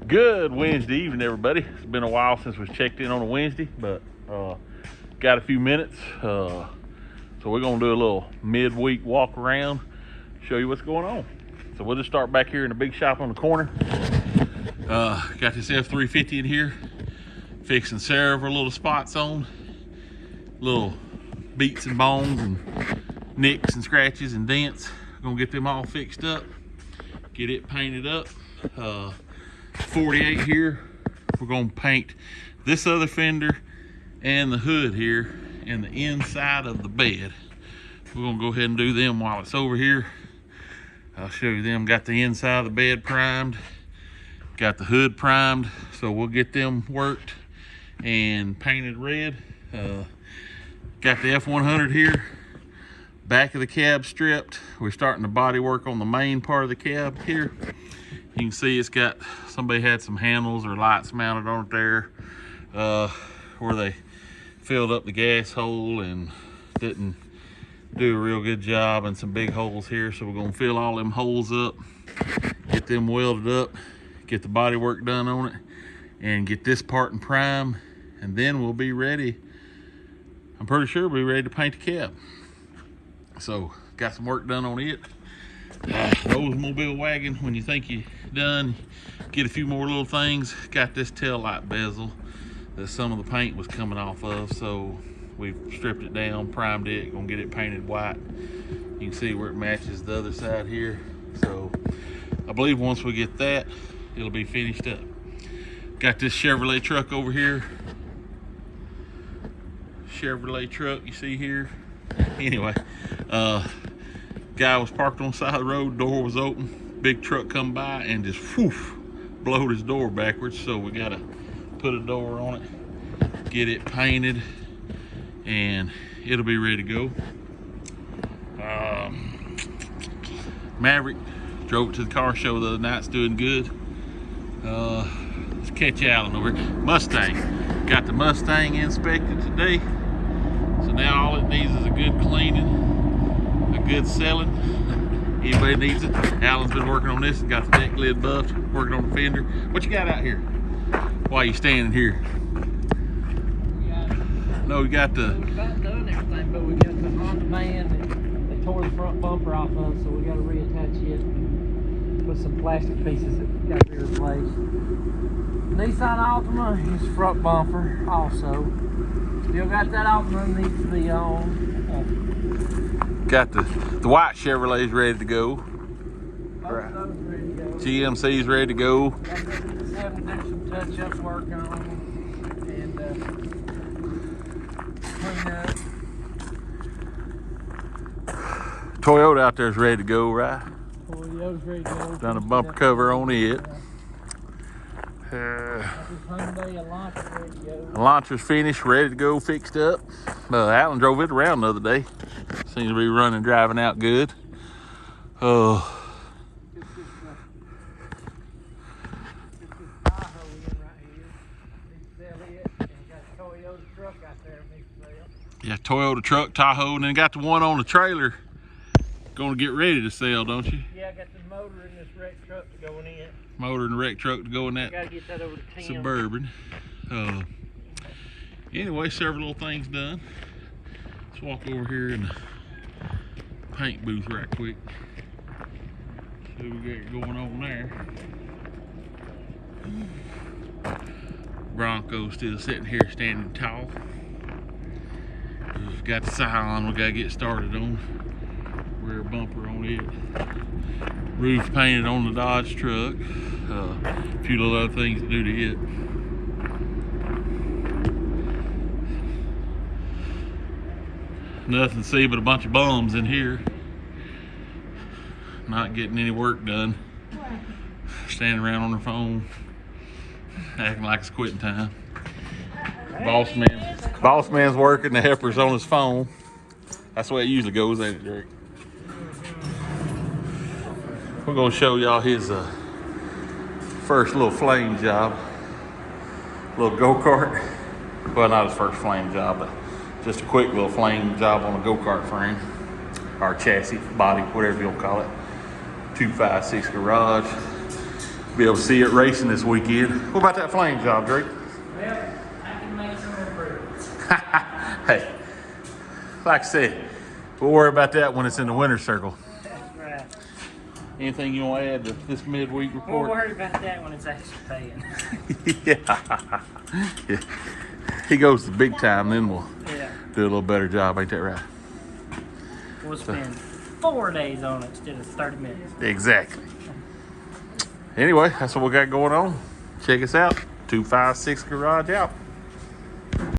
Good Wednesday evening, everybody. It's been a while since we've checked in on a Wednesday, but got a few minutes. So we're gonna do a little midweek walk around, show you what's going on. So we'll just start back here in the big shop on the corner. Got this F350 in here, fixing several little spots on, little beats and bones and nicks and scratches and dents. Gonna get them all fixed up, get it painted up. 48 here, we're gonna paint this other fender and the hood here and the inside of the bed. We're gonna go ahead and do them while it's over here. I'll show you them. Got the inside of the bed primed, got the hood primed, so we'll get them worked and painted red. Got the F100 here, back of the cab stripped. We're starting the body work on the main part of the cab here. You can see it's got, somebody had some handles or lights mounted on it there where they filled up the gas hole and didn't do a real good job, and some big holes here. So we're gonna fill all them holes up, get them welded up, get the body work done on it, and get this part in prime, and then we'll be ready. I'm pretty sure we'll be ready to paint the cab. So got some work done on it. Oldsmobile wagon, when you think you're done, get a few more little things. Got this tail light bezel that some of the paint was coming off of, so we've stripped it down, primed it, gonna get it painted white. You can see where it matches the other side here. So I believe once we get that, it'll be finished up. Got this Chevrolet truck over here. Chevrolet truck you see here. Anyway, guy was parked on the side of the road, door was open, big truck come by and just whoosh, blowed his door backwards. So we gotta put a door on it, get it painted, and it'll be ready to go. Maverick, drove it to the car show the other night, it's doing good. Let's catch Alan over here. Mustang, got the Mustang inspected today. So now all it needs is a good cleaning, a good selling. Anybody needs it. Alan's been working on this, got the deck lid buffed, working on the fender. What you got out here while you standing here? No, we got the... We've about done everything, but we got the Honda van that they tore the front bumper off of, so we got to reattach it with some plastic pieces that got to be replaced. Nissan Altima is front bumper also. Still got that Altima needs to be on. Got the white Chevrolet's ready to go. Both of those ready to go. GMC's ready to go. Got the 7 do some touch-up work on them and clean up. Toyota out there's ready to go, right? Toyota's ready to go. Done a bumper cover on it. Hyundai Elantra ready to go. Elantra's finished, ready to go, fixed up. Alan drove it around the other day. Seems to be running, driving out good. Yeah, Toyota truck, Tahoe, and then got the one on the trailer. Going to get ready to sell, don't you? Yeah, I got the motor in this wreck truck to go in. Motor and the wreck truck to go in that, gotta get that over to Tim. Suburban. Anyway, several little things done. Let's walk over here in the paint booth right quick. See what we got going on there. Bronco still sitting here standing tall. We've got the Scion we gotta get started on. Rear bumper on it. Roof painted on the Dodge truck. A few little other things to do to it. Nothing to see but a bunch of bums in here. Not getting any work done. Standing around on their phone. Acting like it's quitting time. Boss man's working, the helper's on his phone. That's the way it usually goes, ain't it, Derek? We're gonna show y'all his first little flame job. Little go-kart. Well, not his first flame job, but just a quick little flame job on a go-kart frame. Or chassis, body, whatever you'll call it. 256 garage. Be able to see it racing this weekend. What about that flame job, Drake? Well, I can make some improvements. Hey, like I said, we'll worry about that when it's in the winter circle. That's right. Anything you want to add to this midweek We'll report? worry about that when it's actually paying. Yeah. Yeah. He goes to big time, then we'll Yeah. do a little better job. Ain't that right? We'll spend 4 days on it instead of 30 minutes. Exactly. Anyway, that's what we got going on. Check us out. 256 Garage out.